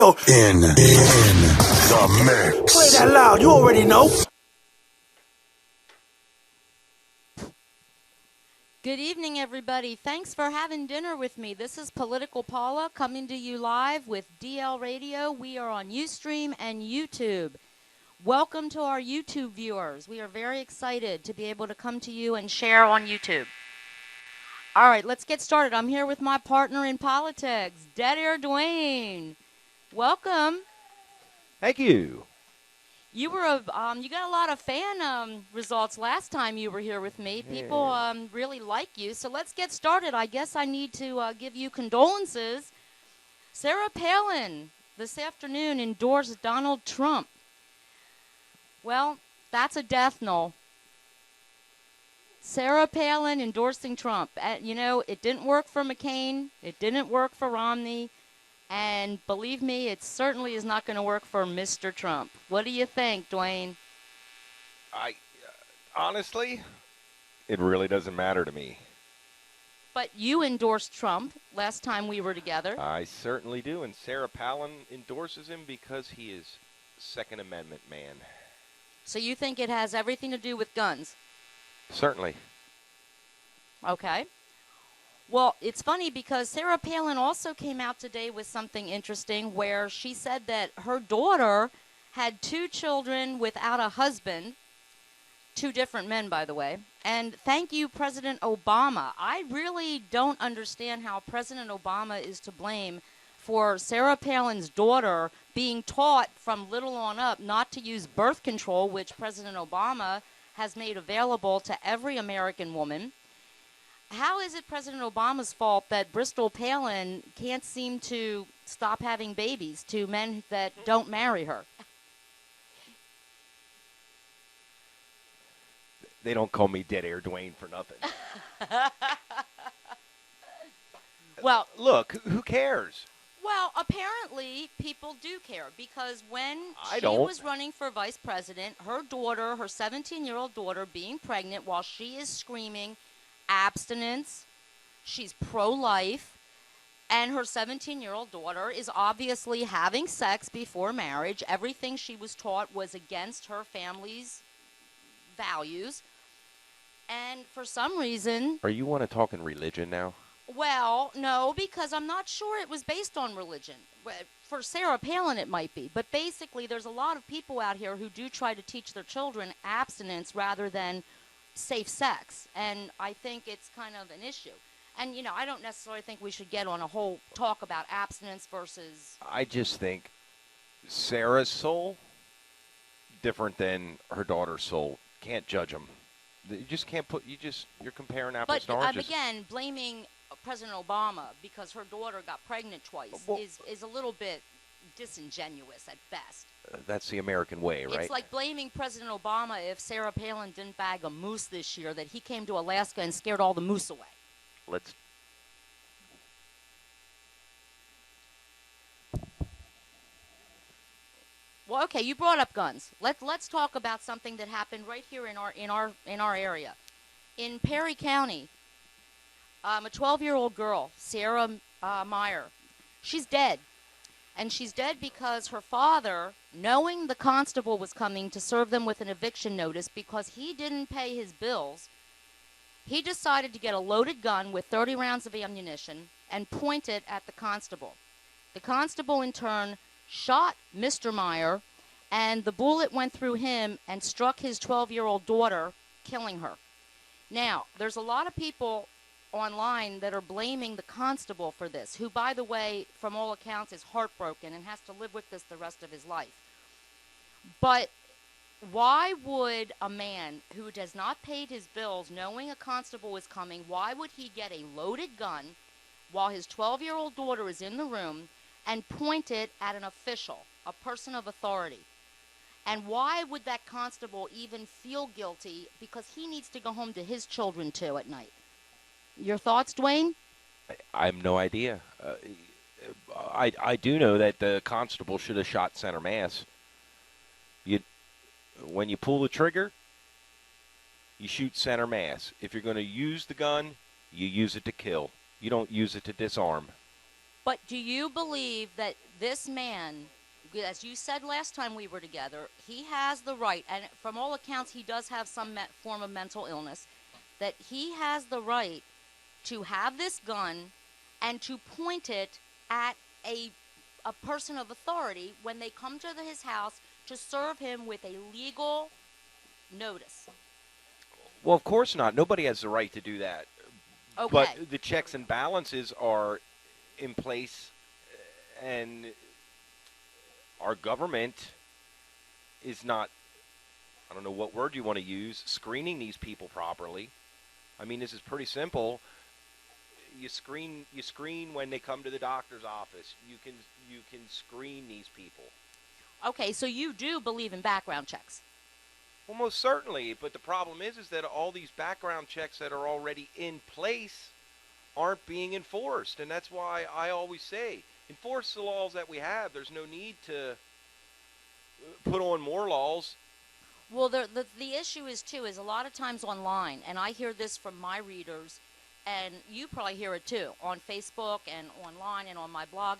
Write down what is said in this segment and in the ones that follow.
In the mix. Play that loud. You already know. Good evening, everybody. Thanks for having dinner with me. This is Political Paula coming to you live with DL Radio. We are on Ustream and YouTube. Welcome to our YouTube viewers. We are very excited to be able to come to you and share on YouTube. All right, let's get started. I'm here with my partner in politics, Deadair Dwayne. Welcome. Thank you. You got a lot of fan results last time you were here with me. People really like you. So let's get started. I guess I need to give you condolences. Sarah Palin this afternoon endorsed Donald Trump. Well, that's a death knell. Sarah Palin endorsing Trump. It didn't work for McCain. It didn't work for Romney. And believe me, it certainly is not going to work for Mr. Trump. What do you think, Dwayne? Honestly, it really doesn't matter to me. But you endorsed Trump last time we were together. I certainly do, and Sarah Palin endorses him because he is Second Amendment man. So you think it has everything to do with guns? Certainly. Okay. Well, it's funny because Sarah Palin also came out today with something interesting where she said that her daughter had 2 children without a husband, 2 different men, by the way. And thank you, President Obama. I really don't understand how President Obama is to blame for Sarah Palin's daughter being taught from little on up not to use birth control, which President Obama has made available to every American woman. How is it President Obama's fault that Bristol Palin can't seem to stop having babies to men that don't marry her? They don't call me Deadair Dwayne for nothing. Well, look, who cares? Well, apparently people do care because when she don't. was running for vice president, her daughter, her 17-year-old daughter, being pregnant while she is screaming abstinence, she's pro-life, and her 17-year-old daughter is obviously having sex before marriage. Everything she was taught was against her family's values. And for some reason... Are you want to talk in religion now? Well, no, because I'm not sure it was based on religion. For Sarah Palin, it might be. But basically, there's a lot of people out here who do try to teach their children abstinence rather than safe sex, and I think it's kind of an issue. And, I don't necessarily think we should get on a whole talk about abstinence versus... I just think Sarah's soul, different than her daughter's soul. Can't judge them. You just can't you're comparing apples to oranges. But, again, blaming President Obama because her daughter got pregnant twice is a little bit disingenuous at best. That's the American way, right? It's like blaming President Obama if Sarah Palin didn't bag a moose this year, that he came to Alaska and scared all the moose away. Well, okay, you brought up guns. Let's talk about something that happened right here in our area. In Perry County, a 12-year-old girl, Sarah Meyer, she's dead. And she's dead because her father, knowing the constable was coming to serve them with an eviction notice because he didn't pay his bills, he decided to get a loaded gun with 30 rounds of ammunition and point it at the constable. The constable, in turn, shot Mr. Meyer, and the bullet went through him and struck his 12-year-old daughter, killing her. Now, there's a lot of people online that are blaming the constable for this, who, by the way, from all accounts, is heartbroken and has to live with this the rest of his life. But why would a man who does not pay his bills, knowing a constable is coming, why would he get a loaded gun while his 12-year-old daughter is in the room and point it at an official, a person of authority? And why would that constable even feel guilty? Because he needs to go home to his children, too, at night. Your thoughts, Dwayne? I have no idea. I do know that the constable should have shot center mass. When you pull the trigger, you shoot center mass. If you're going to use the gun, you use it to kill. You don't use it to disarm. But do you believe that this man, as you said last time we were together, he has the right, and from all accounts he does have some form of mental illness, that he has the right to have this gun and to point it at a person of authority when they come to his house to serve him with a legal notice. Well, of course not. Nobody has the right to do that. Okay. But the checks and balances are in place, and our government is not, I don't know what word you want to use, screening these people properly. I mean, this is pretty simple. You screen when they come to the doctor's office. You can screen these people. Okay, so you do believe in background checks. Well, most certainly, but the problem is that all these background checks that are already in place aren't being enforced, and that's why I always say, enforce the laws that we have. There's no need to put on more laws. Well, the issue is, too, is a lot of times online, and I hear this from my readers, and you probably hear it, too, on Facebook and online and on my blog.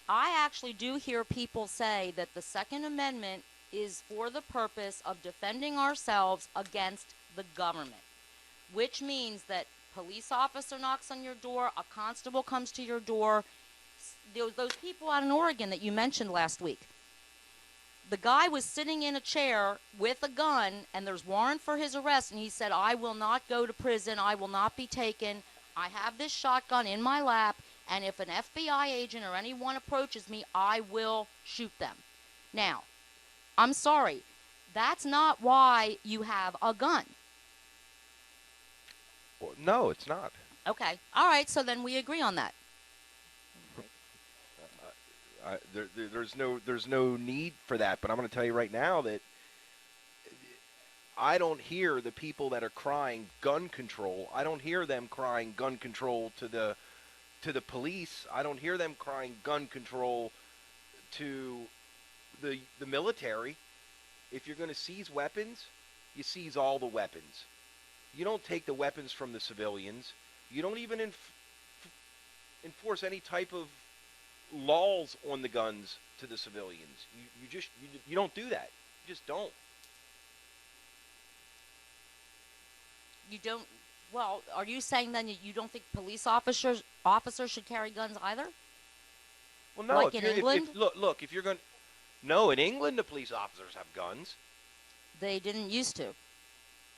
I actually do hear people say that the Second Amendment is for the purpose of defending ourselves against the government, which means that police officer knocks on your door, a constable comes to your door. Those people out in Oregon that you mentioned last week, the guy was sitting in a chair with a gun, and there's warrant for his arrest, and he said, I will not go to prison, I will not be taken, I have this shotgun in my lap, and if an FBI agent or anyone approaches me, I will shoot them. Now, I'm sorry, that's not why you have a gun. Well, no, it's not. Okay. All right, so then we agree on that. There's no need for that, but I'm going to tell you right now that I don't hear the people that are crying gun control. I don't hear them crying gun control to the police. I don't hear them crying gun control to the military. If you're going to seize weapons, you seize all the weapons. You don't take the weapons from the civilians. You don't even enforce any type of laws on the guns to the civilians. You don't do that. You just don't. You don't. Well, are you saying then you don't think police officers should carry guns either? Well, no. Like in England? Look. If you're going, no, in England the police officers have guns. They didn't used to.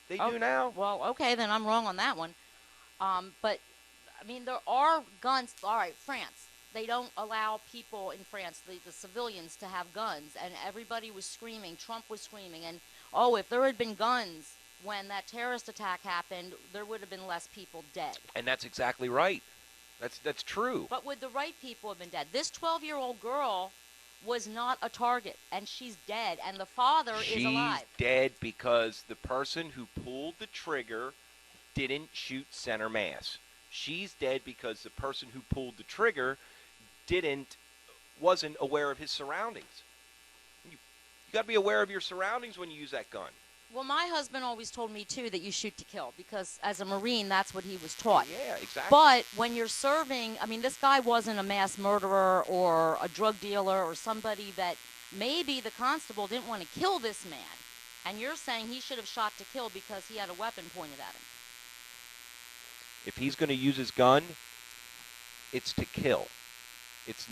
They do now. Well, okay, then I'm wrong on that one. But I mean, there are guns. All right, France. They don't allow people in France, the civilians, to have guns, and everybody was screaming. Trump was screaming, and if there had been guns when that terrorist attack happened, there would have been less people dead. And that's exactly right. That's true. But would the right people have been dead? This 12-year-old girl was not a target, and she's dead, and the father is alive. She's dead because the person who pulled the trigger didn't shoot center mass. She's dead because the person who pulled the trigger wasn't aware of his surroundings. You got to be aware of your surroundings when you use that gun. Well, my husband always told me, too, that you shoot to kill, because as a Marine, that's what he was taught. Yeah, exactly. But when you're serving, I mean, this guy wasn't a mass murderer or a drug dealer or somebody that maybe the constable didn't want to kill this man. And you're saying he should have shot to kill because he had a weapon pointed at him. If he's going to use his gun, it's to kill. It's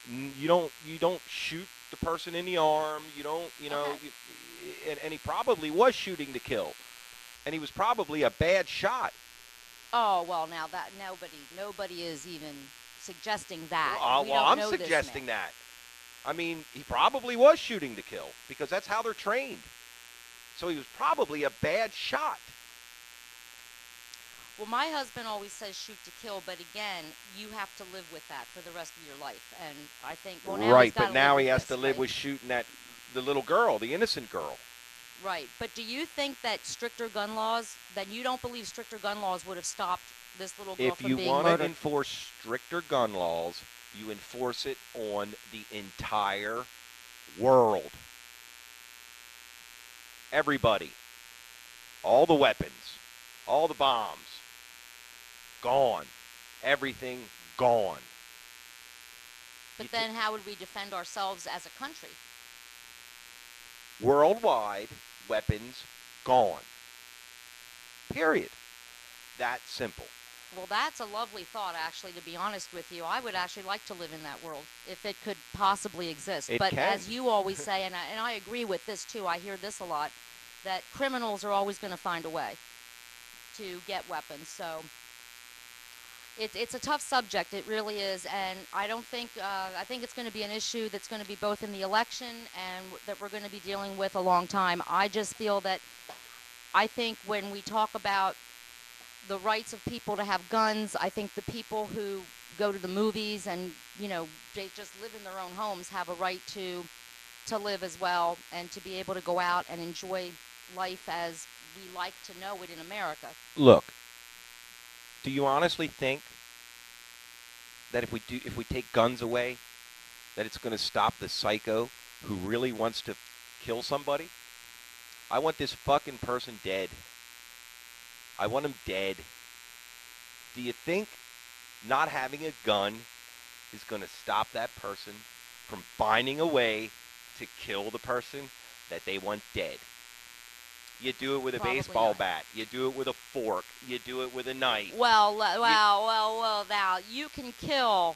you don't shoot the person in the arm. You don't, Okay. and he probably was shooting to kill, and he was probably a bad shot. Oh, well, now that nobody is even suggesting that. Well, I'm suggesting that. I mean, he probably was shooting to kill because that's how they're trained. So he was probably a bad shot. Well, my husband always says shoot to kill, but again, you have to live with that for the rest of your life. And I think, right, but now he has to live with shooting the little girl, the innocent girl. Right, but do you think that stricter gun laws, that you don't believe stricter gun laws would have stopped this little girl from being murdered? If you want to enforce stricter gun laws, you enforce it on the entire world. Everybody. All the weapons. All the bombs. Gone. Everything gone. But then how would we defend ourselves as a country? Worldwide, weapons gone. Period. That simple. Well, that's a lovely thought, actually, to be honest with you. I would actually like to live in that world, if it could possibly exist. It but can. as you always say, and I agree with this, too, I hear this a lot, that criminals are always going to find a way to get weapons. So it's a tough subject. It really is. And I don't think, I think it's going to be an issue that's going to be both in the election and that we're going to be dealing with a long time. I just feel that I think when we talk about the rights of people to have guns, I think the people who go to the movies and, you know, they just live in their own homes have a right to live as well and to be able to go out and enjoy life as we like to know it in America. Look, do you honestly think that if we take guns away, that it's going to stop the psycho who really wants to kill somebody? I want this fucking person dead. I want him dead. Do you think not having a gun is going to stop that person from finding a way to kill the person that they want dead? You do it with a Probably baseball not. bat. You do it with a fork. You do it with a knife. Well, now you can kill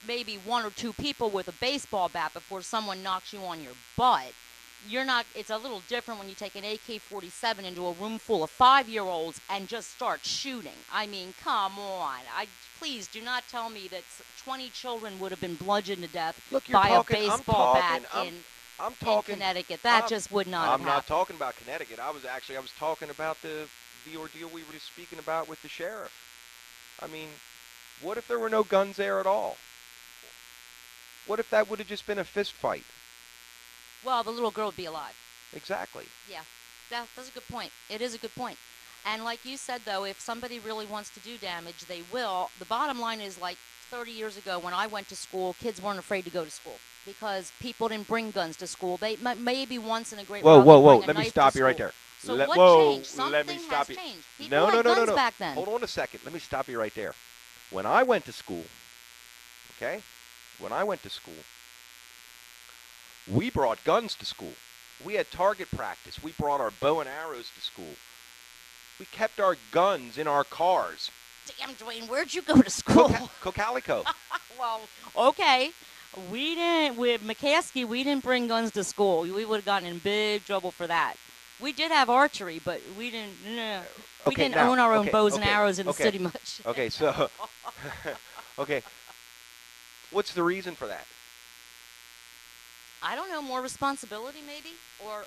maybe one or two people with a baseball bat before someone knocks you on your butt. You're not. It's a little different when you take an AK-47 into a room full of 5-year-olds and just start shooting. I mean, come on. Please do not tell me that 20 children would have been bludgeoned to death by a baseball bat in Connecticut. That just would not have happened. I'm not talking about Connecticut. I was talking about the ordeal we were speaking about with the sheriff. I mean, what if there were no guns there at all? What if that would have just been a fist fight? Well, the little girl would be alive. Exactly. Yeah, that's a good point. It is a good point. And like you said, though, if somebody really wants to do damage, they will. The bottom line is, like 30 years ago when I went to school, kids weren't afraid to go to school because people didn't bring guns to school. They maybe once in a great while. Whoa. Let me stop you right there. So what changed? Something has changed. People had guns back then. Hold on a second. Let me stop you right there. When I went to school, we brought guns to school. We had target practice. We brought our bow and arrows to school. We kept our guns in our cars. Damn, Dwayne, where'd you go to school? Cocalico. Well, okay. We didn't, with McCaskey, we didn't bring guns to school. We would have gotten in big trouble for that. We did have archery, but we didn't, we didn't own our own bows and arrows in the city much. Okay, so, okay. What's the reason for that? I don't know, more responsibility maybe, or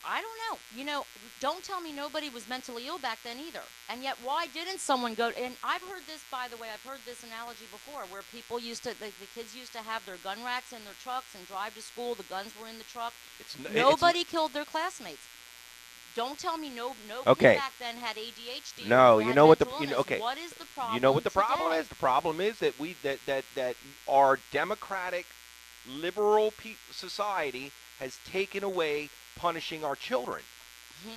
I don't know. You know, don't tell me nobody was mentally ill back then either. And yet, why didn't someone go? And I've heard this, by the way, I've heard this analogy before, where people used to, the kids used to have their gun racks in their trucks and drive to school. The guns were in the truck. Nobody killed their classmates. Don't tell me no kid back then had ADHD. No, you know what the What is the problem? You know what the problem today? is? The problem is that that our democratic liberal society has taken away punishing our children.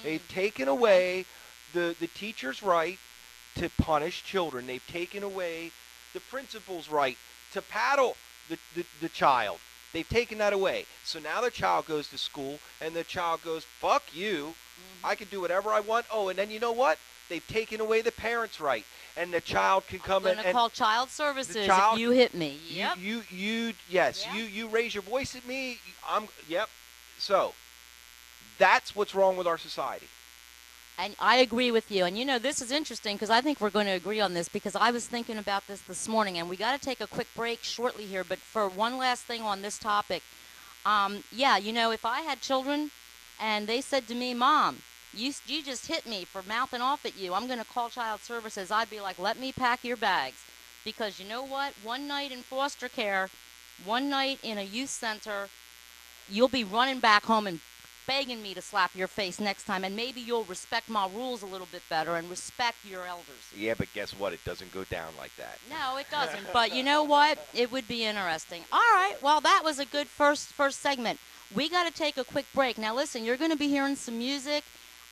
They've taken away the teacher's right to punish children. They've taken away the principal's right to paddle the child. They've taken that away. So now the child goes to school and the child goes, fuck you. I can do whatever I want. Oh, and then you know what? They've taken away the parent's right. And the child can come in and... I'm going to call child services if you hit me. Yep. You raise your voice at me. Yep. So, that's what's wrong with our society. And I agree with you. And, you know, this is interesting because I think we're going to agree on this because I was thinking about this morning. And we got to take a quick break shortly here. But for one last thing on this topic, you know, if I had children and they said to me, Mom, you just hit me for mouthing off at you, I'm going to call child services, I'd be like, let me pack your bags. Because you know what? One night in foster care, one night in a youth center, you'll be running back home and begging me to slap your face next time. And maybe you'll respect my rules a little bit better and respect your elders. Yeah, but guess what? It doesn't go down like that. No, it doesn't. But you know what? It would be interesting. All right. Well, that was a good first segment. We got to take a quick break. Now, listen, you're going to be hearing some music.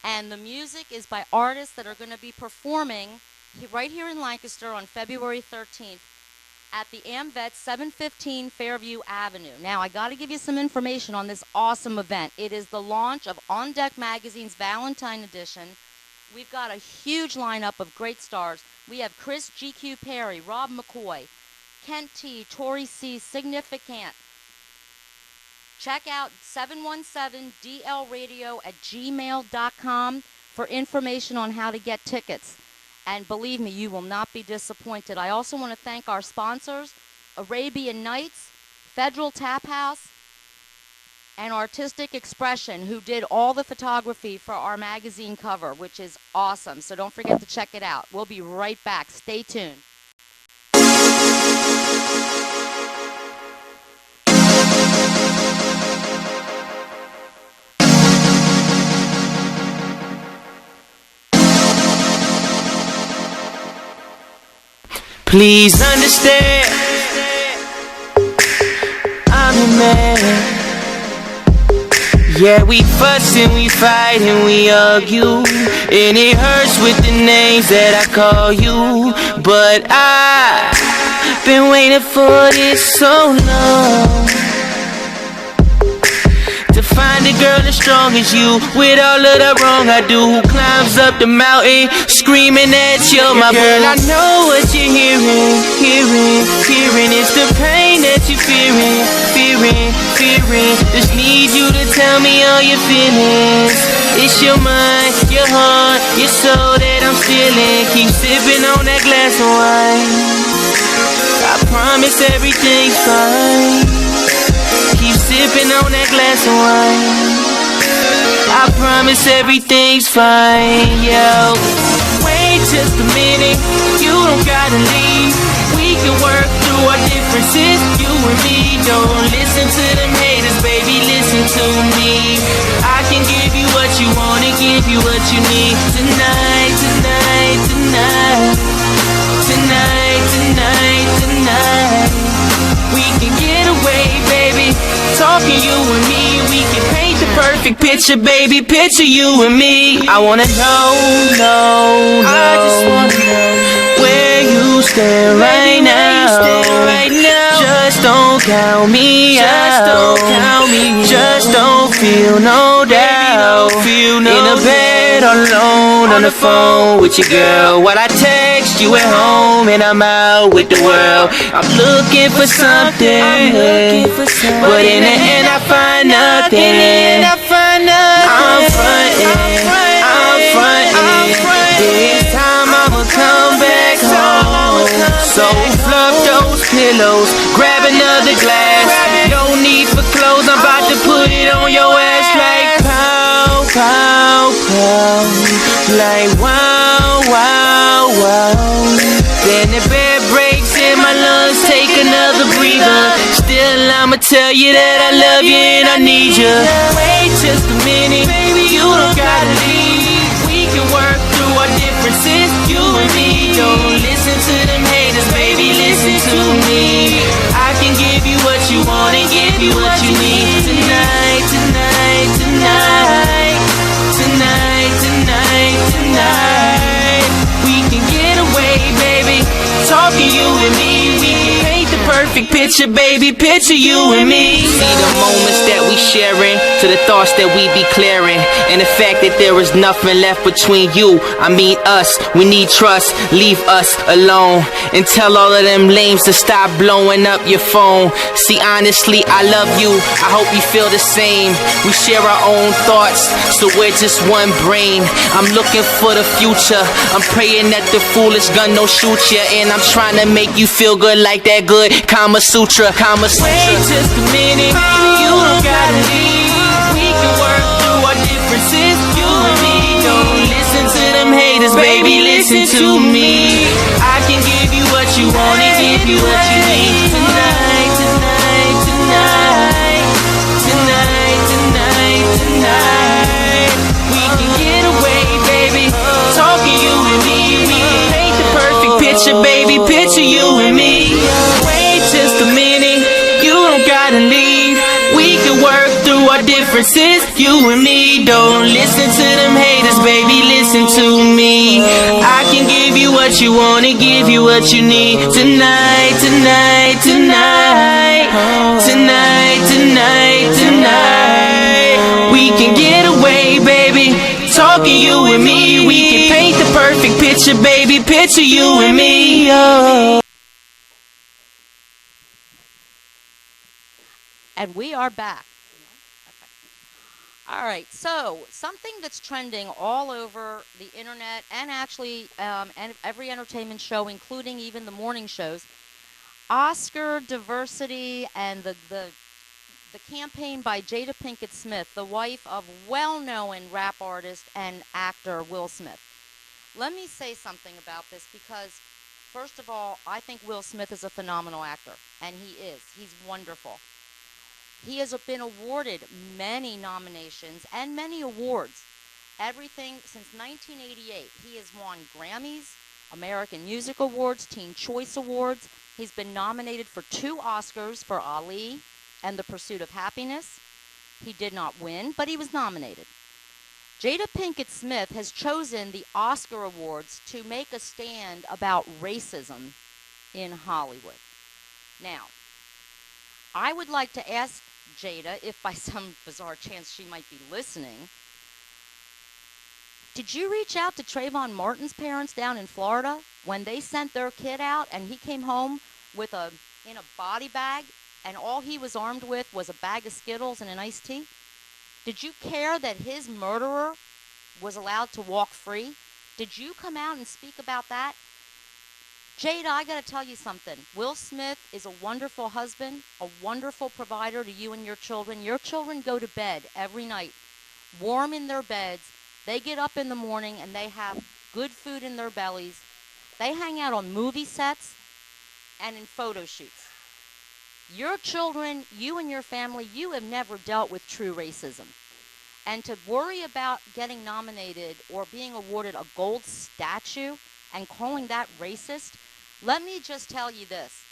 And the music is by artists that are going to be performing right here in Lancaster on February 13th at the AmVet 715 Fairview Avenue. Now, I got to give you some information on this awesome event. It is the launch of On Deck Magazine's Valentine Edition. We've got a huge lineup of great stars. We have Chris GQ Perry, Rob McCoy, Kent T, Tori C, Significant. Check out 717dlradio@gmail.com for information on how to get tickets. And believe me, you will not be disappointed. I also want to thank our sponsors, Arabian Nights, Federal Tap House, and Artistic Expression, who did all the photography for our magazine cover, which is awesome. So don't forget to check it out. We'll be right back. Stay tuned. Please understand, I'm your man. Yeah, we fuss and we fight and we argue, and it hurts with the names that I call you. But I've been waiting for this so long, to find a girl as strong as you, with all of the wrong I do, who climbs up the mountain screaming at you, my girl. I know what you're hearing. It's the pain that you're fearing. Just need you to tell me all your feelings. It's your mind, your heart, your soul that I'm stealing. Keep sipping on that glass of wine. I promise everything's fine. Keep sipping on that glass of wine. I promise everything's fine, yo. Wait just a minute, you don't gotta leave. We can work through our differences, you and me. Don't listen to them haters, baby, listen to me. I can give you what you want and give you what you need. Tonight, tonight, tonight. Tonight, tonight, tonight. We can get away, baby. Talking you and me, we can paint the perfect picture, baby. Picture you and me. I wanna know, I just wanna know where you stand right now. Just don't count me out. Just don't feel no doubt. In a bed alone on the phone with your girl, while I text you at home and I'm out with the world. I'm looking for something, but in the end I find nothing. I'm frontin'. This time I'ma come back home. So fluff those pillows, grab another glass. No need for clothes, I'm about to put it on your ass like pow, pow, pow. Like wow, wow, wow. Then the bed breaks and my lungs take another breather. Still I'ma tell you that I love you and I need you. Wait just a minute, baby, you don't gotta leave. We can work through our differences, you and me. Don't listen to them haters, baby, listen to me. I can give you what you want and give you what you need. Tonight, tonight, tonight. Tonight, tonight, tonight. We can get away, baby. Talking you and me, we can paint the perfect picture, baby. Picture you and me. See the moments that we sharing, to the thoughts that we be clearing, and the fact that there is nothing left between you, I mean us. We need trust, leave us alone, and tell all of them lames to stop blowing up your phone. See, honestly, I love you, I hope you feel the same. We share our own thoughts, so we're just one brain. I'm looking for the future, I'm praying that the foolish gun don't shoot ya, and I'm trying to make you feel good like that good Kama Sutra. Wait just a minute, you don't gotta leave. We can work through our differences, you and me. Don't listen to them haters, baby, listen to me. I can give you what you want and give you what you need. Tonight, tonight, tonight. Tonight, tonight, tonight. We can get away, baby. Talking you and me, we can paint the perfect picture, baby. Picture you and me. Wait just a minute, you don't gotta leave. We can work through our differences, you and me. Don't listen to them haters, baby, listen to me. I can give you what you want and give you what you need. Tonight, tonight, tonight. Tonight, tonight, tonight. We can get away, baby. Talking you and me. We can paint the perfect picture, baby. Picture you and me. Oh. And we are back. All right, so something that's trending all over the internet and actually and every entertainment show, including even the morning shows, Oscar diversity and the campaign by Jada Pinkett Smith, the wife of well-known rap artist and actor Will Smith. Let me say something about this because, first of all, I think Will Smith is a phenomenal actor, and he is. He's wonderful. He has been awarded many nominations and many awards. Everything since 1988. He has won Grammys, American Music Awards, Teen Choice Awards. He's been nominated for 2 Oscars for Ali and The Pursuit of Happiness. He did not win, but he was nominated. Jada Pinkett Smith has chosen the Oscar Awards to make a stand about racism in Hollywood. Now, I would like to ask Jada, if by some bizarre chance she might be listening, did you reach out to Trayvon Martin's parents down in Florida when they sent their kid out and he came home with in a body bag and all he was armed with was a bag of Skittles and an iced tea? Did you care that his murderer was allowed to walk free? Did you come out and speak about that? Jada, I got to tell you something. Will Smith is a wonderful husband, a wonderful provider to you and your children. Your children go to bed every night, warm in their beds. They get up in the morning and they have good food in their bellies. They hang out on movie sets and in photo shoots. Your children, you and your family, you have never dealt with true racism. And to worry about getting nominated or being awarded a gold statue and calling that racist, let me just tell you this.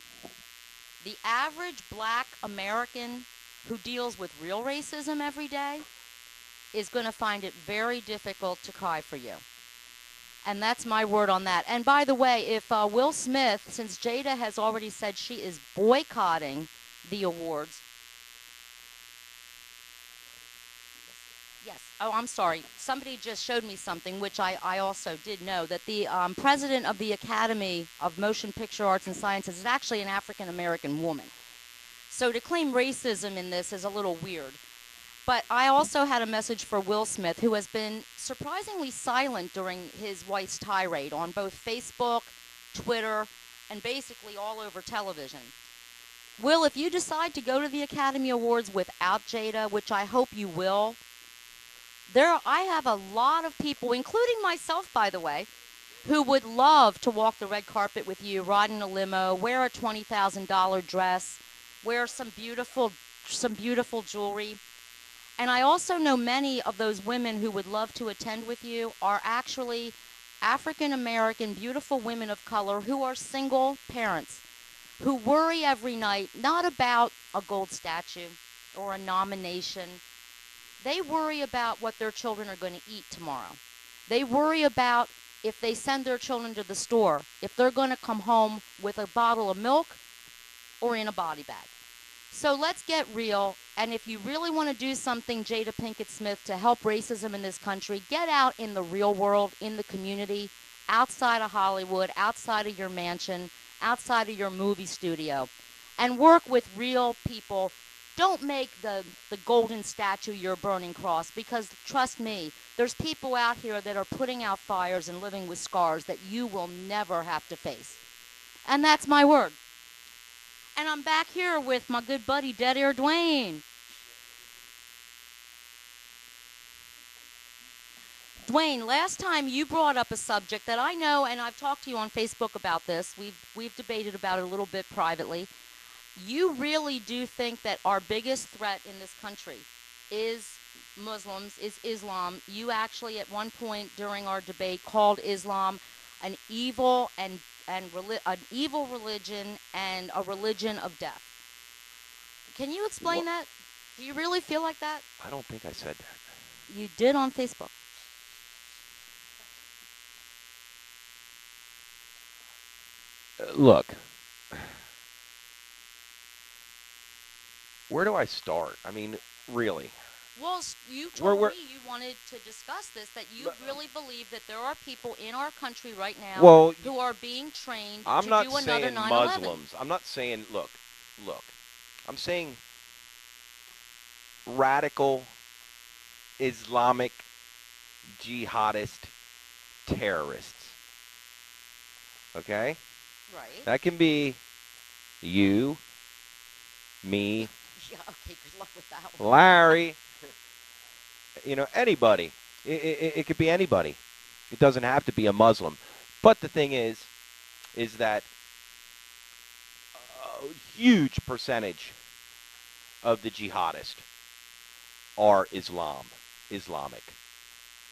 The average black American who deals with real racism every day is going to find it very difficult to cry for you. And that's my word on that. And by the way, if Will Smith, since Jada has already said she is boycotting the awards. Yes. Oh, I'm sorry. Somebody just showed me something, which I also did know, that the president of the Academy of Motion Picture Arts and Sciences is actually an African-American woman. So to claim racism in this is a little weird. But I also had a message for Will Smith, who has been surprisingly silent during his wife's tirade on both Facebook, Twitter, and basically all over television. Will, if you decide to go to the Academy Awards without Jada, which I hope you will, I have a lot of people, including myself, by the way, who would love to walk the red carpet with you, ride in a limo, wear a $20,000 dress, wear some beautiful jewelry. And I also know many of those women who would love to attend with you are actually African-American, beautiful women of color who are single parents, who worry every night not about a gold statue or a nomination. They worry about what their children are going to eat tomorrow. They worry about if they send their children to the store, if they're going to come home with a bottle of milk or in a body bag. So let's get real, and if you really want to do something, Jada Pinkett Smith, to help racism in this country, get out in the real world, in the community, outside of Hollywood, outside of your mansion, outside of your movie studio, and work with real people. Don't make the golden statue your burning cross, because trust me, there's people out here that are putting out fires and living with scars that you will never have to face. And that's my word. And I'm back here with my good buddy, Deadair Dwayne. Dwayne, last time you brought up a subject that I know, and I've talked to you on Facebook about this. We've debated about it a little bit privately. You really do think that our biggest threat in this country is Muslims, is Islam. You actually, at one point during our debate, called Islam an evil an evil religion and a religion of death. Can you explain that? Do you really feel like that? I don't think I said that. You did on Facebook. Look, where do I start? I mean, really. Well, you We're- told we're- me you wanted to discuss this, that you really believe that there are people in our country right now Well, who are being trained I'm to not do another saying 9/11. Muslims. I'm not saying, look. I'm saying radical Islamic jihadist terrorists. Okay? Right. That can be you, me, Yeah, okay, good luck with that one. Larry, anybody. It could be anybody. It doesn't have to be a Muslim. But the thing is that a huge percentage of the jihadists are Islamic.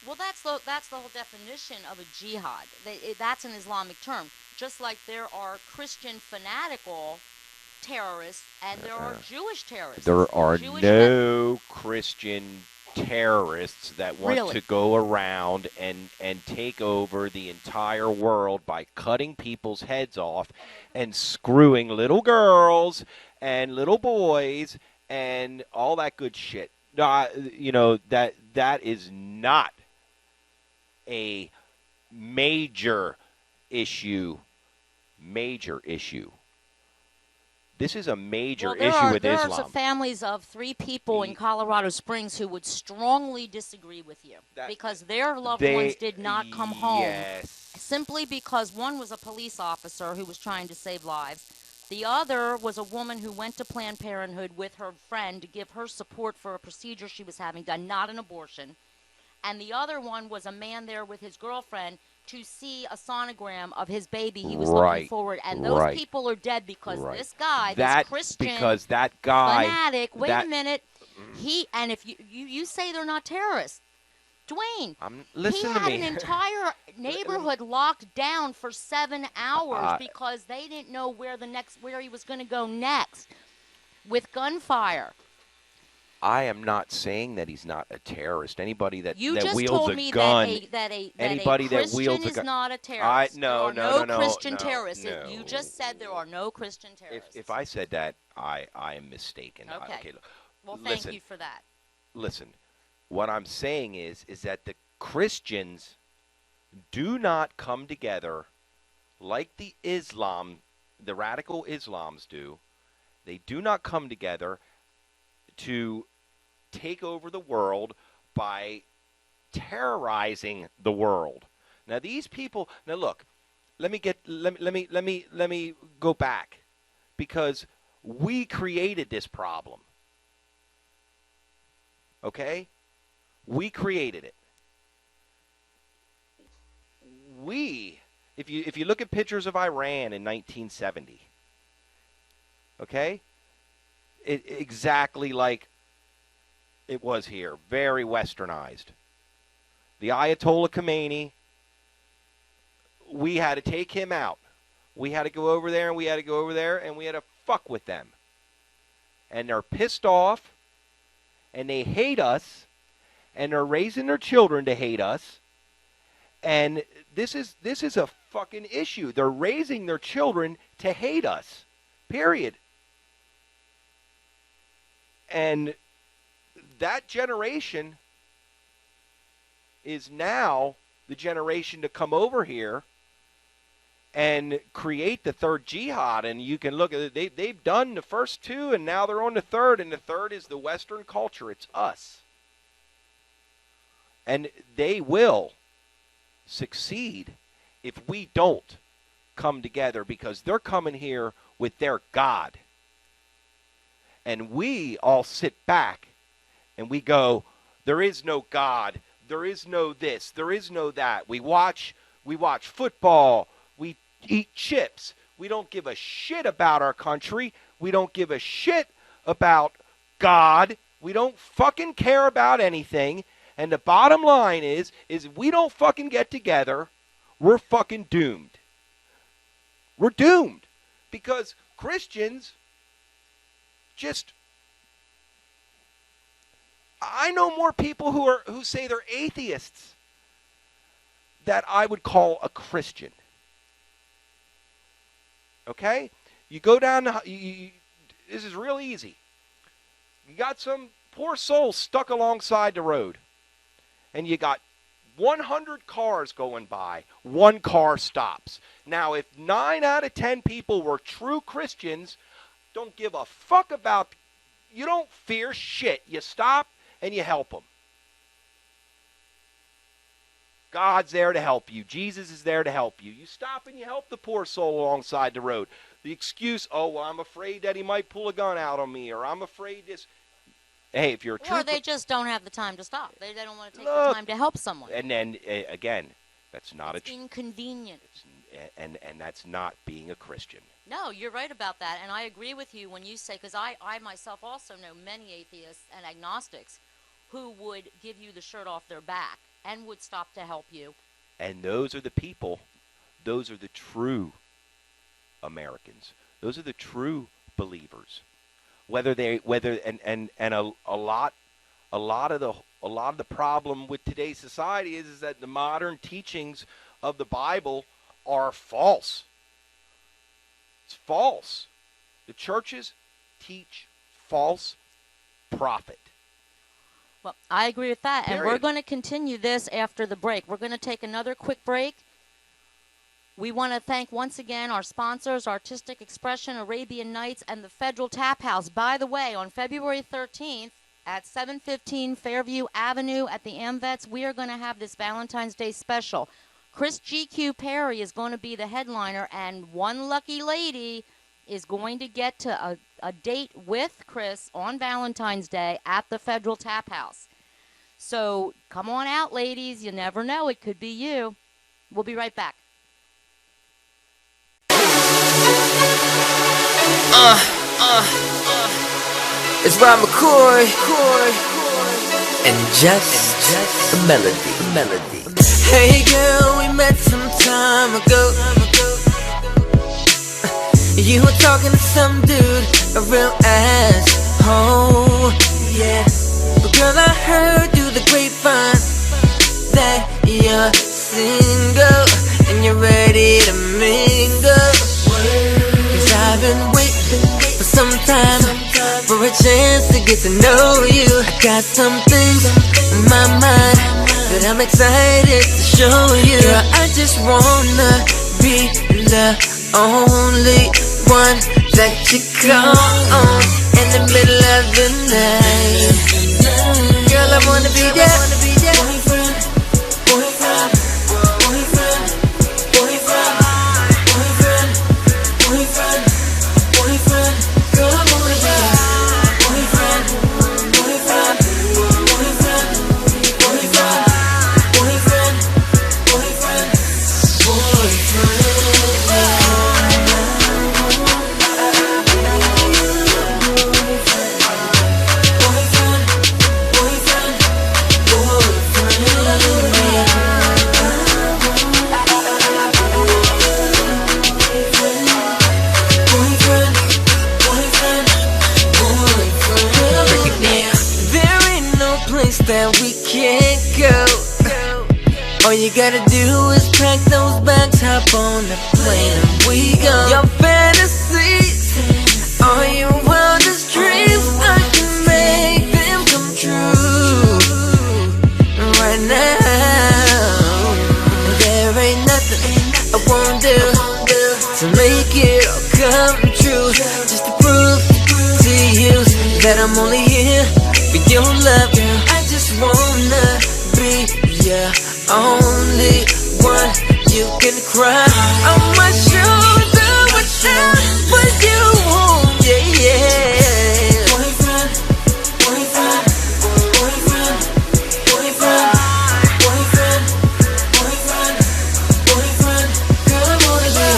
Well, that's the whole definition of a jihad. That's an Islamic term. Just like there are Christian fanatical terrorists and there are Jewish terrorists. There are Jewish no Christian terrorists that want Really? to go around and take over the entire world by cutting people's heads off and screwing little girls and little boys and all that good shit. That is not a major issue. This is a major issue with there Islam. are some families of 3 people in Colorado Springs who would strongly disagree with you because their loved ones did not come home. Yes. Simply because one was a police officer who was trying to save lives. The other was a woman who went to Planned Parenthood with her friend to give her support for a procedure she was having done, not an abortion. And the other one was a man there with his girlfriend to see a sonogram of his baby he was looking forward. And those people are dead because this guy, this Christian fanatic, wait a minute, and if you say they're not terrorists, Dwayne, he had an entire neighborhood locked down for 7 hours because they didn't know where he was going to go next with gunfire. I am not saying that he's not a terrorist. Anybody that You that just wields told a me gun, that a anybody that Christian wields a is gun, not a terrorist. no, there are no, Christian no, terrorists. no. You just said there are no Christian terrorists. If I said that, I am mistaken. Okay. Well, listen, thank you for that. Listen, what I'm saying is that the Christians do not come together like the radical Islams do. They do not come together to take over the world by terrorizing the world. Now these people. Now look, let me go back, because we created this problem. Okay, we created it. If you look at pictures of Iran in 1970, okay, exactly like it was here, very westernized. The Ayatollah Khomeini, we had to take him out. We had to go over there, and we had to go over there, and we had to fuck with them. And they're pissed off, and they hate us, and they're raising their children to hate us. And this is a fucking issue. They're raising their children to hate us. Period. And that generation is now the generation to come over here and create the third jihad. And you can look at it. They've done the first 2, and now they're on the third. And the third is the Western culture. It's us. And they will succeed if we don't come together, because they're coming here with their God. And we all sit back and we go, there is no God, there is no this, there is no that. We watch football, we eat chips. We don't give a shit about our country. We don't give a shit about God. We don't fucking care about anything. And the bottom line is if we don't fucking get together, we're fucking doomed. We're doomed. Because Christians just I know more people who say they're atheists that I would call a Christian. Okay? You go down to, this is real easy. You got some poor soul stuck alongside the road, and you got 100 cars going by. One car stops. Now, if 9 out of 10 people were true Christians, don't give a fuck about, you don't fear shit. You stop and you help them. God's there to help you. Jesus is there to help you. You stop and you help the poor soul alongside the road. The excuse, oh, well, I'm afraid that he might pull a gun out on me, or I'm afraid this. Hey, if you're a true... Or they just don't have the time to stop. They don't want to take the time to help someone. And then, again, that's not it's inconvenient. And that's not being a Christian. No, you're right about that. And I agree with you when you say, because I myself also know many atheists and agnostics who would give you the shirt off their back and would stop to help you. And those are the people, those are the true Americans. Those are the true believers. A lot of the problem with today's society is that the modern teachings of the Bible are false. It's false. The churches teach false prophet. Well, I agree with that. Period. And we're going to continue this after the break. We're going to take another quick break. We want to thank once again our sponsors, Artistic Expression, Arabian Nights, and the Federal Tap House. By the way, on February 13th at 715 Fairview Avenue at the AmVets, we are going to have this Valentine's Day special. Chris GQ Perry is going to be the headliner, and one lucky lady is going to get to a date with Chris on Valentine's Day at the Federal Tap House. So come on out, ladies. You never know. It could be you. We'll be right back. It's Rob McCoy and just a melody. Hey girl, we met some time ago. You were talking to some dude, a real asshole. Yeah, but girl, I heard through the grapevine that you're single and you're ready to mingle. 'Cause I've been waiting for some time for a chance to get to know you. I got some things in my mind that I'm excited to show you. Girl, I just wanna be the only one that you call on in the middle of the night. Girl, I wanna be there. Boyfriend, boyfriend, boyfriend, boyfriend, boyfriend, boyfriend, boyfriend. Girl, I wanna be boyfriend, boyfriend, boyfriend, boyfriend, boyfriend, boyfriend, boyfriend. That we can't go. All you gotta do is pack those bags, hop on the plane and we go. Your fantasies, all your wildest dreams, I can make them come true right now. There ain't nothing I won't do to make it all come true. Just to prove to you that I'm only here for your love, girl. I just wanna be your only one. You can cry on my shoulder what you want, yeah. Boyfriend, boyfriend, boyfriend, boyfriend, boyfriend, boyfriend, boyfriend. Girl, I wanna be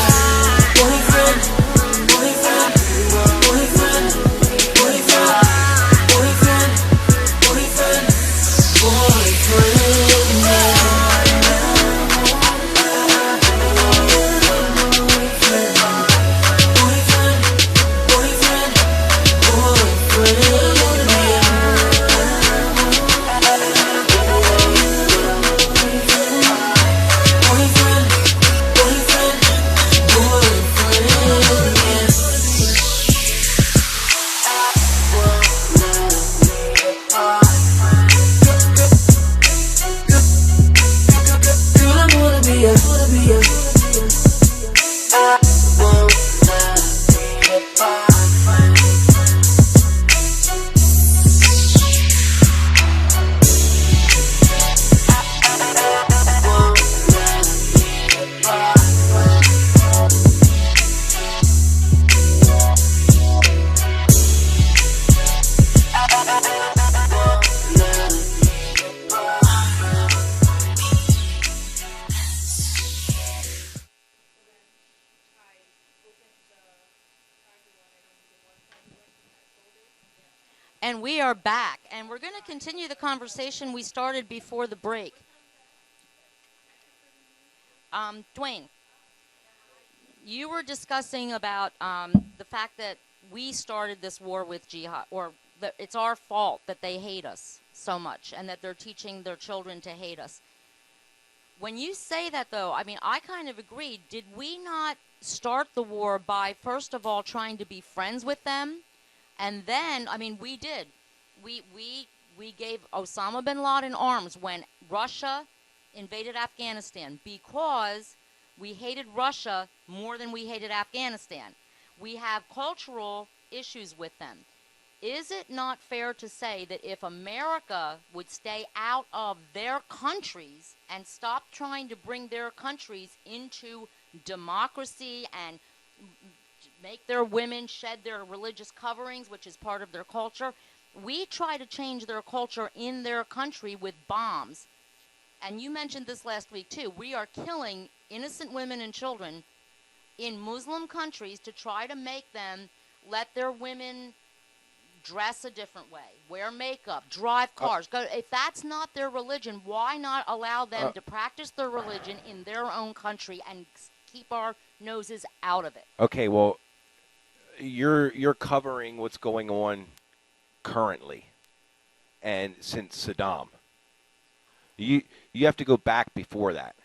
boyfriend, boyfriend, boyfriend, boyfriend, boyfriend, boyfriend, boyfriend. And we are back, and we're going to continue the conversation we started before the break. Dwayne, you were discussing about the fact that we started this war with jihad, or that it's our fault that they hate us so much and that they're teaching their children to hate us. When you say that, though, I mean, I kind of agree. Did we not start the war by, first of all, trying to be friends with them? And then, I mean, we did. We gave Osama bin Laden arms when Russia invaded Afghanistan because we hated Russia more than we hated Afghanistan. We have cultural issues with them. Is it not fair to say that if America would stay out of their countries and stop trying to bring their countries into democracy and make their women shed their religious coverings, which is part of their culture, we try to change their culture in their country with bombs? And you mentioned this last week, too. We are killing innocent women and children in Muslim countries to try to make them let their women dress a different way, wear makeup, drive cars. If that's not their religion, why not allow them to practice their religion in their own country and keep our noses out of it? Okay, well, you're covering what's going on currently and since Saddam. You have to go back before that.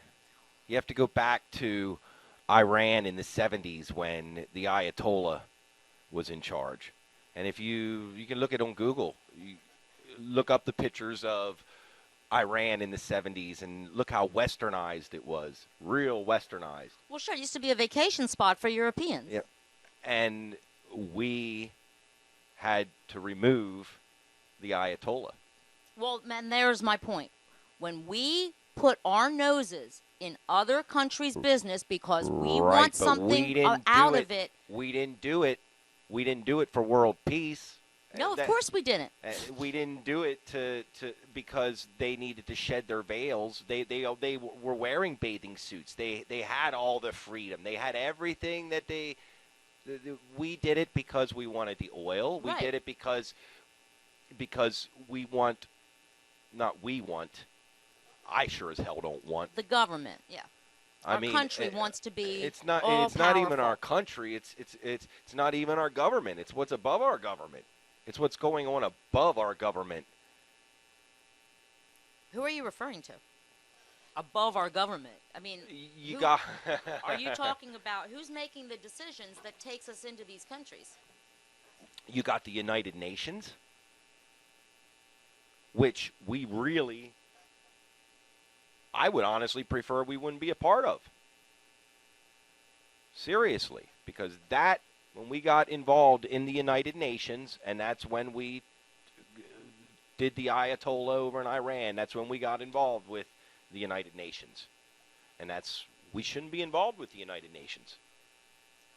You have to go back to Iran in the 70s when the Ayatollah was in charge. And if you can look it on Google, you look up the pictures of Iran in the 70s and look how westernized it was, real westernized. Well, sure, it used to be a vacation spot for Europeans. Yeah. And we had to remove the Ayatollah. Well, man, there's my point. When we put our noses in other countries' business because we want something out of it. We didn't do it. We didn't do it for world peace. No, of course we didn't. We didn't do it to because they needed to shed their veils. They were wearing bathing suits. They had all the freedom. They had everything that they. We did it because we wanted the oil. We did it because we want. Not we want. I sure as hell don't want the government. Yeah. Our country wants to be. It's not. It's not even our country. It's not even our government. It's what's above our government. It's what's going on above our government. Who are you referring to? Above our government. I mean, are you talking about who's making the decisions that takes us into these countries? You got the United Nations, which we really. I would honestly prefer we wouldn't be a part of. Seriously, because when we got involved in the United Nations, and that's when we did the Ayatollah over in Iran, that's when we got involved with the United Nations. And we shouldn't be involved with the United Nations.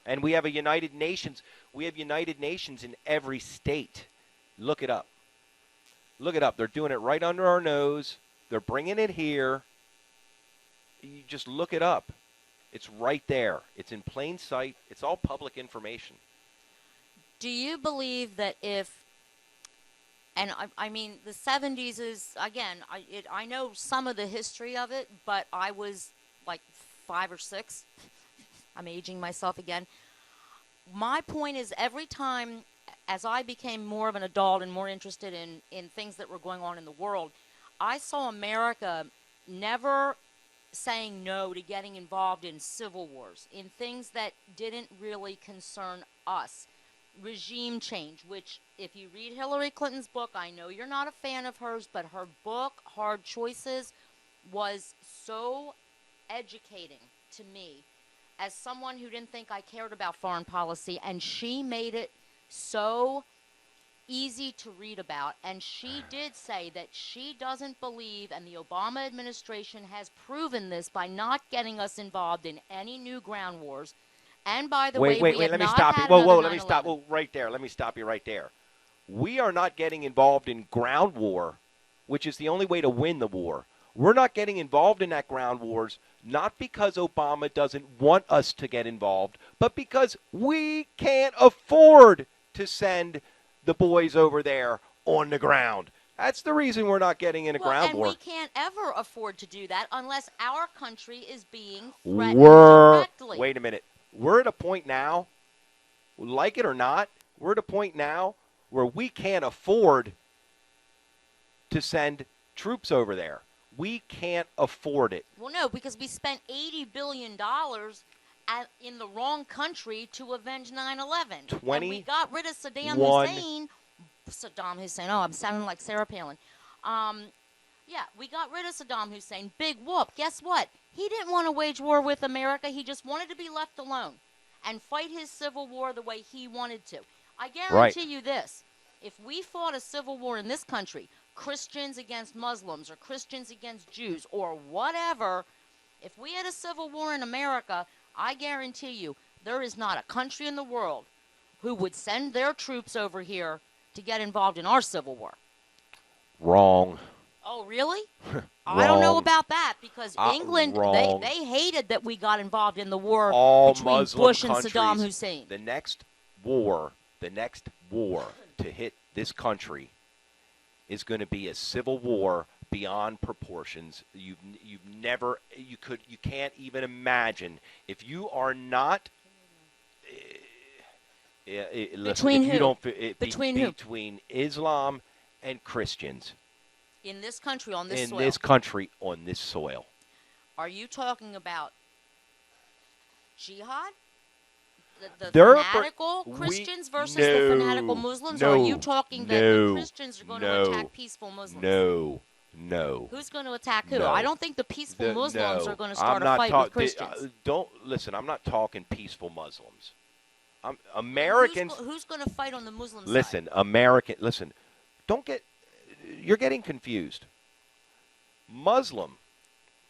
And we have a United Nations, in every state. Look it up. Look it up. They're doing it right under our nose. They're bringing it here. You just look it up. It's right there. It's in plain sight. It's all public information. Do you believe that I mean, the 70s is, again, I know some of the history of it, but I was like 5 or 6. I'm aging myself again. My point is every time, as I became more of an adult and more interested in things that were going on in the world, I saw America never saying no to getting involved in civil wars, in things that didn't really concern us. Regime change, which if you read Hillary Clinton's book, I know you're not a fan of hers, but her book, Hard Choices, was so educating to me as someone who didn't think I cared about foreign policy, and she made it so easy to read about, and she did say that she doesn't believe, and the Obama administration has proven this by not getting us involved in any new ground wars. And by the way, let me stop you. Whoa, let me stop. Well, right there. Let me stop you right there. We are not getting involved in ground war, which is the only way to win the war. We're not getting involved in that ground wars, not because Obama doesn't want us to get involved, but because we can't afford to send the boys over there on the ground. That's the reason we're not getting in a ground war. And we can't ever afford to do that unless our country is being threatened directly. Wait a minute. We're at a point now, like it or not, we're at a point now where we can't afford to send troops over there. We can't afford it. Well, no, because we spent $80 billion in the wrong country to avenge 9/11. And we got rid of Saddam Hussein. Oh, I'm sounding like Sarah Palin. Yeah, we got rid of Saddam Hussein. Big whoop. Guess what? He didn't want to wage war with America. He just wanted to be left alone and fight his civil war the way he wanted to. I guarantee you this. If we fought a civil war in this country, Christians against Muslims or Christians against Jews or whatever, if we had a civil war in America, I guarantee you there is not a country in the world who would send their troops over here to get involved in our civil war. Wrong. Oh, really? I don't know about that because England, they hated that we got involved in the war between Muslim Bush and countries, Saddam Hussein. The next war to hit this country is going to be a civil war beyond proportions. You can't even imagine. If you are not between who? Between Islam and Christians. In this country, on this soil. In this country, on this soil. Are you talking about jihad? The fanatical Christians versus the fanatical Muslims? Or are you talking that the Christians are going to attack peaceful Muslims? No. Who's going to attack who? I don't think the peaceful Muslims are going to start a fight with Christians. Listen, I'm not talking peaceful Muslims. Americans. Who's going to fight on the Muslim side? Listen, you're getting confused. Muslim,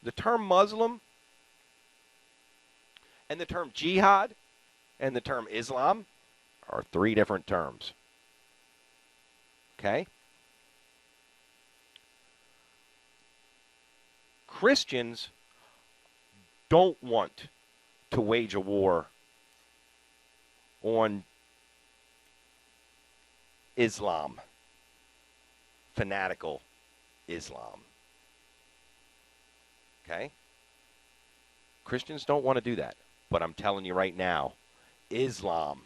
the term Muslim and the term jihad and the term Islam are three different terms. Okay? Christians don't want to wage a war on Islam, fanatical Islam. Okay? Christians don't want to do that. But I'm telling you right now, Islam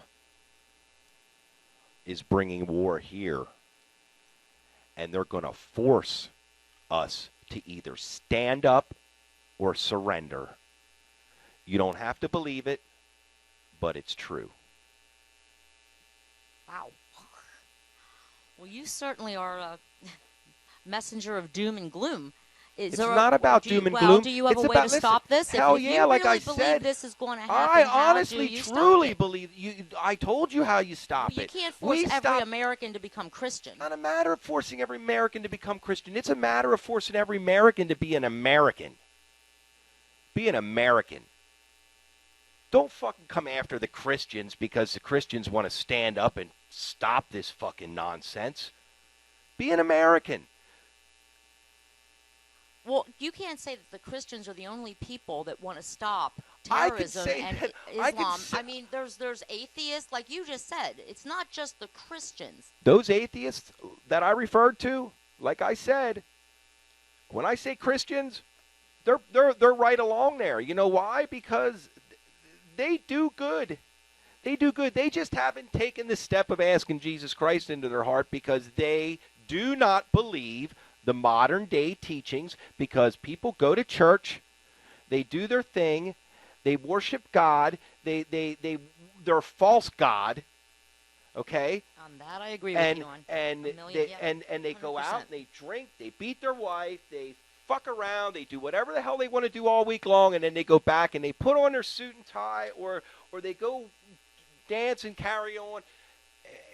is bringing war here. And they're going to force us to either stand up or surrender. You don't have to believe it, but it's true. Wow. Well, you certainly are a messenger of doom and gloom. It's not about doom and gloom. Do you have a way to stop this? Hell if yeah, like I said. Believe this is going to happen, I honestly, truly believe you. I told you how you stop it. You can't force every American to become Christian. It's not a matter of forcing every American to become Christian. It's a matter of forcing every American to be an American. Be an American. Don't fucking come after the Christians because the Christians want to stand up and stop this fucking nonsense. Be an American. Well, you can't say that the Christians are the only people that want to stop terrorism and Islam. I mean, there's atheists, like you just said. It's not just the Christians. Those atheists that I referred to, like I said, when I say Christians, they're right along there. You know why? Because they do good. They do good. They just haven't taken the step of asking Jesus Christ into their heart because they do not believe the modern day teachings, because people go to church, they do their thing, they worship God, they're false God, okay? On that I agree with you on. And they go out and they drink, they beat their wife, they fuck around, they do whatever the hell they want to do all week long, and then they go back and they put on their suit and tie, or they go dance and carry on.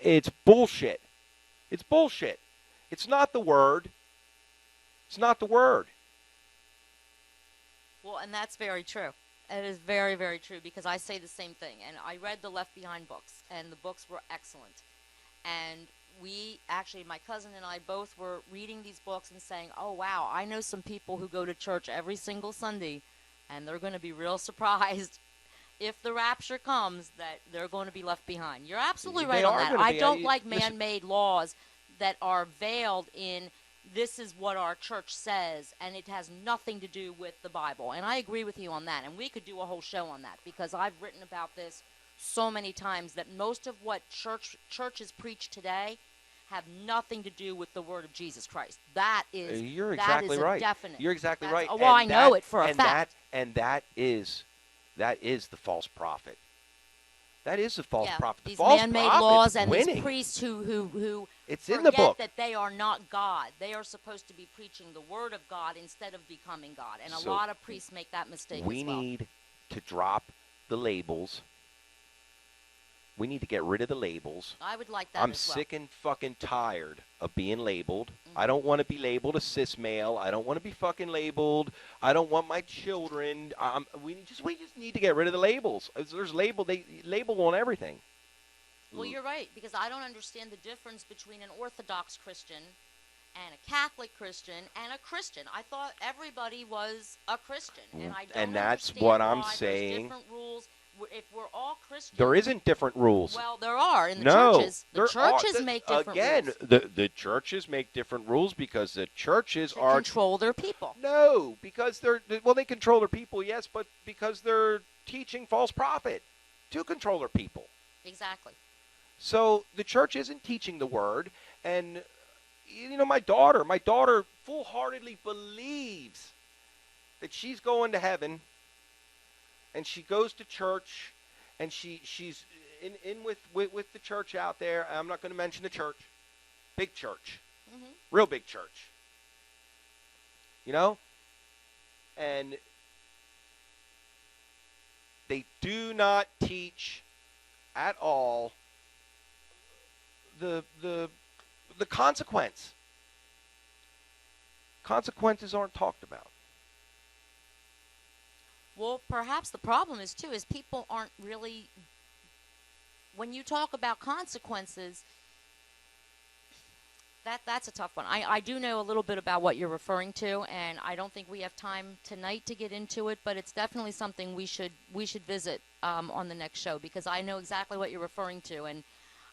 It's bullshit. It's bullshit. It's not the word. It's not the word. Well, and that's very true. It is very, very true because I say the same thing. And I read the Left Behind books, and the books were excellent. And we actually, my cousin and I both were reading these books and saying, oh, wow, I know some people who go to church every single Sunday, and they're going to be real surprised if the rapture comes that they're going to be left behind. You're absolutely right on that. I don't like man-made laws that are veiled in this is what our church says, and it has nothing to do with the Bible. And I agree with you on that, and we could do a whole show on that, because I've written about this so many times, that most of what churches preach today have nothing to do with the word of Jesus Christ. That is You're exactly right. Definite. You're exactly right. Well, I know it for a fact. That is the false prophet. That is the false prophet. The These false man-made prophet's laws and winning. these priests who it's forget in the book that they are not God. They are supposed to be preaching the word of God instead of becoming God. And So a lot of priests make that mistake we as well. need to drop the labels. We need to get rid of the labels. I would like that I'm as well. sick and fucking tired of being labeled. I don't want to be labeled a cis male. I don't want to be fucking labeled. I don't want my children. We just need to get rid of the labels. There's they label on everything. Well, you're right, because I don't understand the difference between an Orthodox Christian and a Catholic Christian and a Christian. I thought everybody was a Christian, and I don't And that's understand what I'm why saying. There's different rules. If we're all Christians, There isn't different rules. Well, there are in the No, churches. The churches make different rules. The churches make different rules because the churches to are control their people. No, because they control their people, yes, but because they're teaching false prophet to control their people. Exactly. So the church isn't teaching the word, and my daughter full-heartedly believes that she's going to heaven, and she goes to church, and she's in with the church out there. I'm not going to mention the church, big church, real big church, and they do not teach at all the consequence. Consequences aren't talked about. Well, perhaps the problem is people aren't really, when you talk about consequences, that's a tough one. I do know a little bit about what you're referring to, and I don't think we have time tonight to get into it, but it's definitely something we should visit on the next show, because I know exactly what you're referring to, and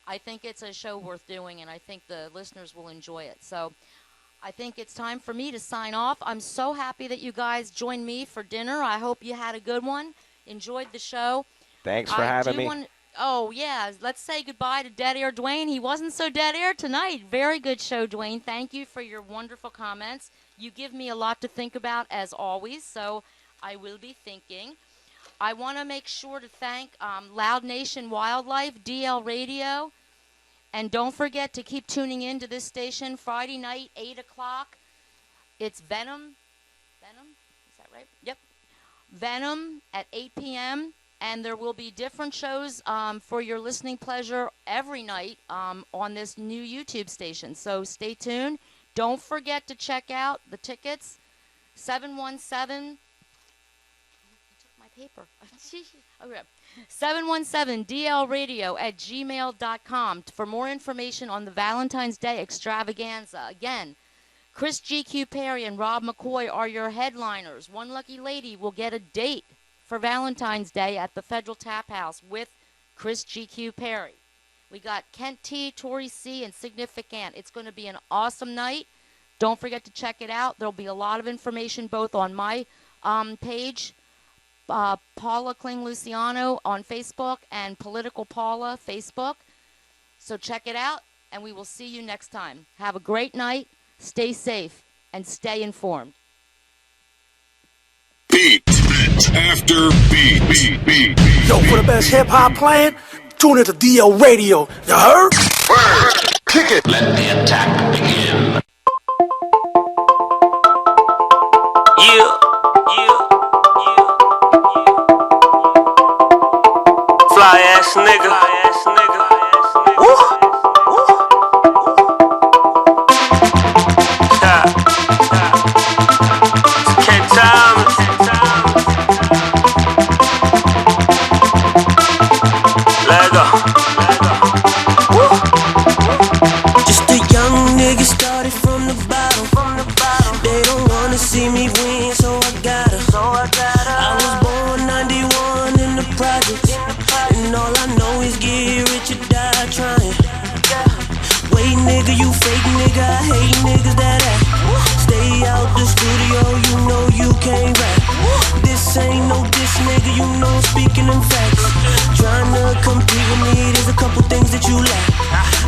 I think it's a show worth doing, and I think the listeners will enjoy it. So I think it's time for me to sign off. I'm so happy that you guys joined me for dinner. I hope you had a good one, enjoyed the show. Thanks for having me. Oh, yeah. Let's say goodbye to Deadair Dwayne. He wasn't so dead air tonight. Very good show, Dwayne. Thank you for your wonderful comments. You give me a lot to think about, as always, so I will be thinking. I want to make sure to thank Loud Nation Wildlife, DL Radio, and don't forget to keep tuning in to this station Friday night, 8 o'clock. It's Venom. Venom? Is that right? Yep. Venom at 8 p.m., and there will be different shows for your listening pleasure every night on this new YouTube station. So stay tuned. Don't forget to check out the tickets. 717. I took my paper. Okay. 717DLradio@gmail.com for more information on the Valentine's Day extravaganza. Again, Chris G.Q. Perry and Rob McCoy are your headliners. One lucky lady will get a date for Valentine's Day at the Federal Tap House with Chris G.Q. Perry. We got Kent T, Tori C, and Significant. It's going to be an awesome night. Don't forget to check it out. There'll be a lot of information both on my page, Paula Kling Luciano on Facebook, and Political Paula Facebook. So check it out, and we will see you next time. Have a great night, stay safe, and stay informed. Beat after beat. Yo, for the best hip-hop playing, tune into DL Radio. You heard? Word. Kick it. Let the attack begin. Fly ass nigga. Woo. Ken Thomas. Lego. Just a young nigga started from the bottom. They don't wanna see me win, so I gotta. I was born 91 in the projects, and all I know is get rich or die trying. Wait, nigga, you fake nigga, I hate niggas that act. Stay out the studio, you know you can't rap. This ain't no diss, nigga, you know I'm speaking in facts. Trying to compete with me, there's a couple things that you lack.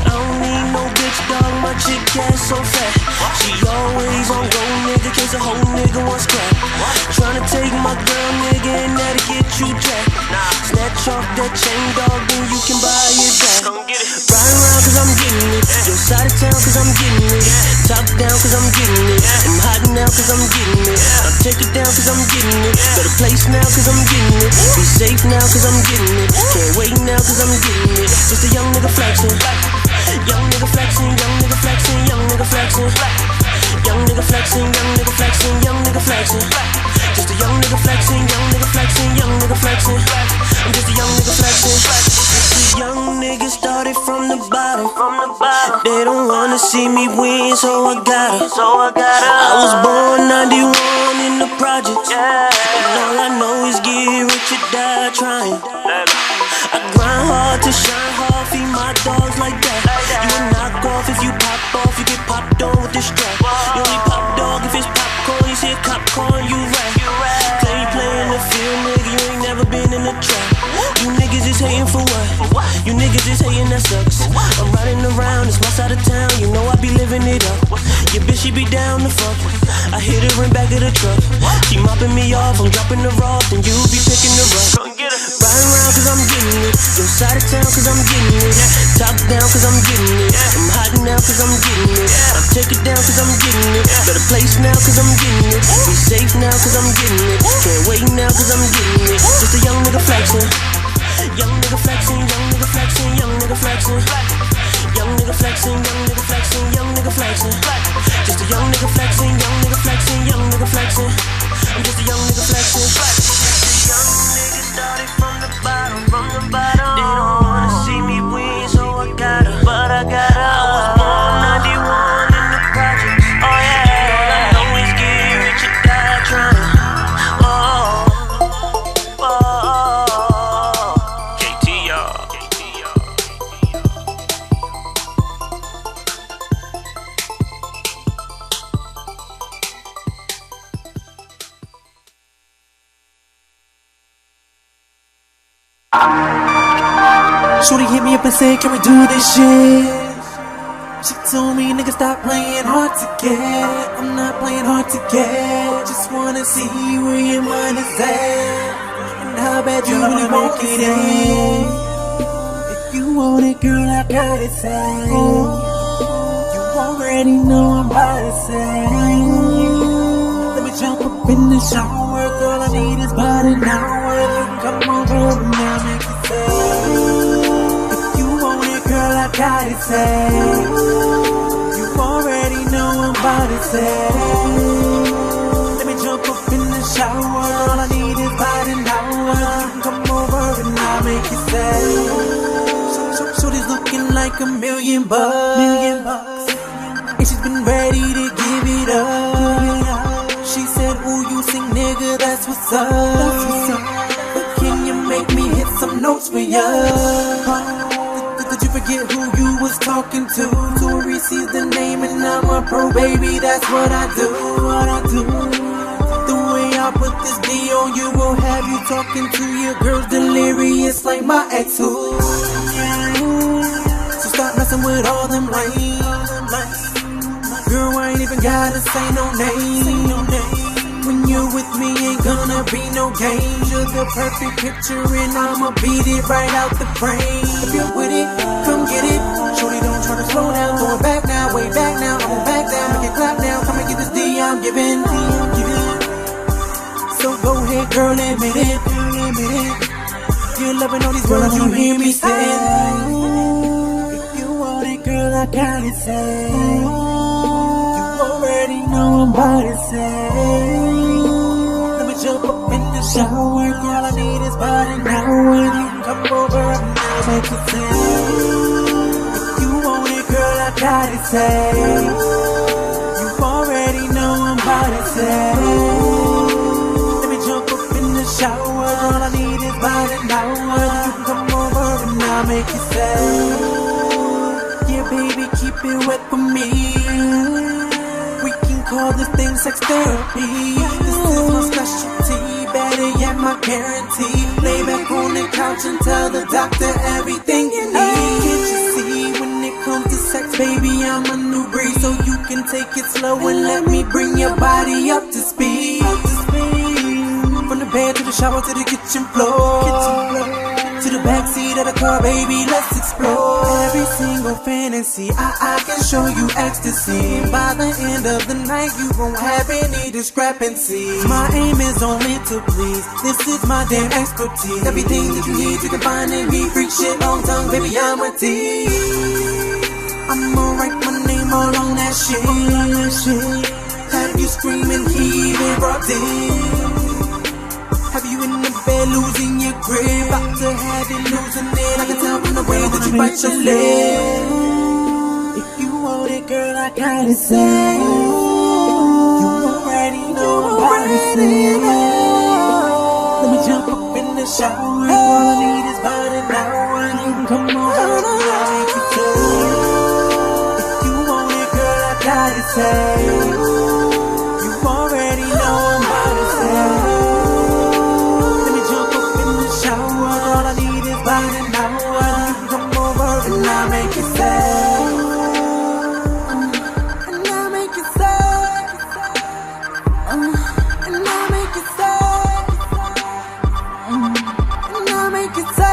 I don't need no bitch, dog, my chick ass so fat. She always on go, nigga, case a whole nigga wants scrap. Trying to take my girl, nigga, and that'll get you jacked. Snatch off that chain, dog, then you can buy it back. Riding around cause I'm getting it. Yo, side of town cause I'm getting it. Top down cause I'm getting it. I'm hot now cause I'm getting it. I'll take it down cause I'm getting it. Better place now cause I'm getting it. Be safe now cause I'm getting it. Can't wait now cause I'm getting it. Just a young nigga flexing. Young nigga flexing, young nigga flexing, young nigga flexing. Young nigga flexing, young nigga flexing, young nigga flexing. Just a young nigga flexing, young nigga flexing, young nigga flexing. I'm just a young nigga flexing. Just a young nigga started from the bottom. They don't wanna see me win, so I gotta. I was born 91 in the projects, and all I know is get rich or die trying. I grind hard to shine hard, feed my dogs like that. You a knockoff if you pop off, you get popped on with this strap. You only pop dog if it's popcorn, you see a cop calling you rap. Play in the field, nigga, you ain't never been in the trap. You niggas is hating for what? You niggas is hating, that sucks. I'm riding around, it's my side of town, you know I be living it up. Your bitch, she be down the fuck. I hit her in back of the truck. She mopping me off, I'm dropping the raw, then you be picking the up. Riding around cause I'm getting it. Yo, side of town cause I'm getting it. Top down cause I'm getting it. I'm hot now cause I'm getting it. I'll take it down cause I'm getting it. Better place now cause I'm getting it. Be safe now cause I'm getting it. Can't wait now cause I'm getting it. Just a young nigga flexing. Young nigga flexing, young nigga flexing, young nigga flexing. Young nigga flexing, young nigga flexing, young nigga flexing. Just a young nigga flexing, young nigga flexing, young nigga flexing. I'm just a young nigga flexing. Young nigga started from the bottom. They don't wanna see me win, so I gotta. I was born 91 in the projects. Oh yeah. All I know is get rich or die trying. Shorty hit me up and said, can we do this shit? She told me, nigga, stop playing hard to get. I'm not playing hard to get. Just wanna see where your mind is at and how bad you really make it in. If you want it, girl, I got it set. You already know I'm about to say. Let me jump up in the shower, girl, I need is about an hour. You can come over and now make it say. Girl, I got it set. You already know I'm about it set. Let me jump up in the shower. All I need is about an hour. You can come over and I'll make it set. So this looking like $1 million. And she's been ready to give it up. She said, ooh, you sing, nigga, that's what's up. But can you make me hit some notes for ya? Did you forget who you was talking to? To receive the name and I'm a pro, baby, that's what I do. The way I put this D on you will have you talking to your girls delirious like my ex who. So stop messing with all them lame. Girl, I ain't even gotta say no name. When you're with me, ain't gonna be no games. You're the perfect picture and I'ma beat it right out the frame. If you're with it, come get it. Shorty, don't try to slow down. Going back now, way back now. I'm back down, make it clap now. Come and get this D I'm giving. So go ahead, girl, admit it. You're loving all these words you hear me say. If you want it, girl, I got it say. You already know I'm about to say. Jump up in the shower, girl, I need is about an hour. You can come over and I'll make it say. If you want it, girl, I got it say. You already know I'm about to say. Let me jump up in the shower, all I need is about an hour. You can come over and I'll make it say. Yeah, baby, keep keep it wet for me. We can call this thing sex therapy. This is my specialty, better yet my guarantee. Lay back on the couch and tell the doctor everything you need. Can't you see when it comes to sex, baby, I'm a new breed. So you can take it slow and let me bring your body up to speed. From the bed to the shower to the kitchen floor, to the backseat of the car, baby, let's explore every single fantasy. I can show you ecstasy. By the end of the night, you won't have any discrepancy. My aim is only to please. This is my damn expertise. Everything that you need, you can find in me. Freak shit, long tongue, baby, I'm a T. I'ma write my name all on that shit. Have you screaming, heaving, rocking? Have you in the bed losing your grip? About to have it losing it. I can tell from the way that you bite your lip. If you want it, girl, I gotta say. You already know I'm pricing. Let me jump up in the shower. All I need is about an hour. And you can come over and I'll make you too. If you want it, girl, I gotta say. You already know I'm about to say. All I need is about an hour. You can come over and I'll make you sad. And I'll make you sad. And I'll make you sad. And I'll make you sad.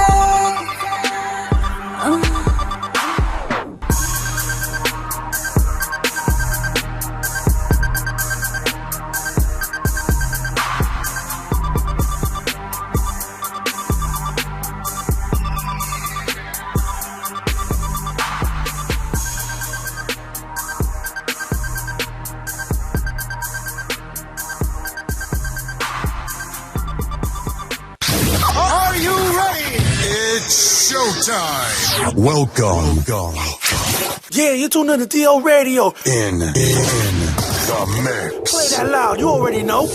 Welcome. Yeah, you tuned in to DO Radio. In the mix. Play that loud, you already know.